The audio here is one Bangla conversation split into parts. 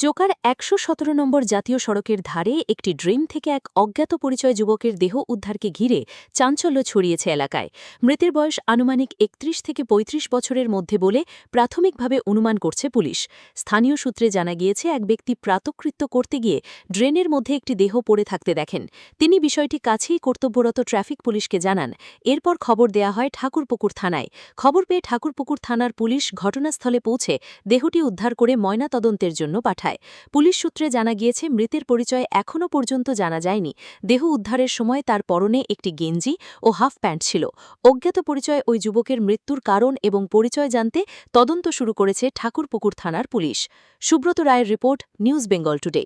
জোকার ১১৭ নম্বর জাতীয় সড়কের ধারে একটি ড্রেন থেকে এক অজ্ঞাত পরিচয় যুবকের দেহ উদ্ধারকে ঘিরে চাঞ্চল্য ছড়িয়েছে এলাকায়। মৃতের বয়স আনুমানিক ৩১ থেকে ৩৫ বছরের মধ্যে বলে প্রাথমিকভাবে অনুমান করছে পুলিশ। স্থানীয় সূত্রে জানা গিয়েছে, এক ব্যক্তি প্রাতকৃত্য করতে গিয়ে ড্রেনের মধ্যে একটি দেহ পড়ে থাকতে দেখেন। তিনি বিষয়টি কাছেই কর্তব্যরত ট্রাফিক পুলিশকে জানান। এরপর খবর দেয়া হয় ঠাকুরপুকুর থানায়। খবর পেয়ে ঠাকুরপুকুর থানার পুলিশ ঘটনাস্থলে পৌঁছে দেহটি উদ্ধার করে ময়নাতদন্তের জন্য পাঠায়। পুলিশ সূত্রে জানা গিয়েছে, মৃতের পরিচয় এখনও পর্যন্ত জানা যায়নি। দেহ উদ্ধারের সময় তার পরনে একটি গেঞ্জি ও হাফ প্যান্ট ছিল। অজ্ঞাত পরিচয় ওই যুবকের মৃত্যুর কারণ এবং পরিচয় জানতে তদন্ত শুরু করেছে ঠাকুরপুকুর থানার পুলিশ। সুব্রত রায়ের report, news Bengal today.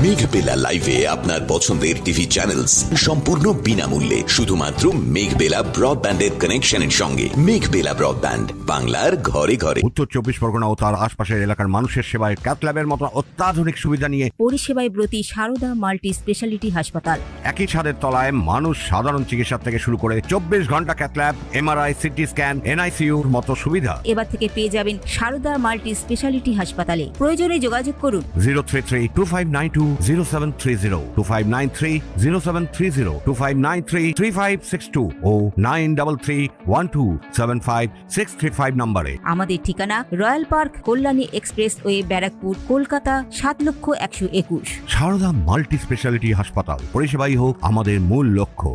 Meghbela লাইভে আপনার পছন্দের টিভি চ্যানেলস সম্পূর্ণ বিনামূল্যে, শুধুমাত্র মেঘবেলা ব্রডব্যান্ডের কানেকশনের সঙ্গে। মেঘবেলা ব্রডব্যান্ড, বাংলার ঘরে ঘরে। উত্তর 24 পরগনা ও তার আশপাশের এলাকার মানুষের সেবায় ক্যাথল্যাবের মতো অত্যাধুনিক সুবিধা নিয়ে পরিষেবায় ব্রতী সারদা মাল্টি স্পেশালিটি হাসপাতাল। একই ছাদের তলায় মানুষ সাধারণ চিকিৎসা থেকে শুরু করে 24 ঘন্টা ক্যাথল্যাব, এমআরআই, সিটি স্ক্যান, এনআইসিউর মতো সুবিধা এবার থেকে পেয়ে যাবেন সারদা মাল্টি স্পেশালিটি হাসপাতালে। প্রয়োজনে যোগাযোগ করুন 033-2592-0730, 2593-0730, 2593-3562 ও 9331275635 নম্বরে। আমাদের ঠিকানা রয়্যাল পার্ক, কল্যাণী এক্সপ্রেস ওয়ে, ব্যারাকপুর, কলকাতা ৭,১২১। সারদা মাল্টি স্পেশালিটি হাসপাতাল, পরিষেবাই হোক আমাদের মূল লক্ষ্য।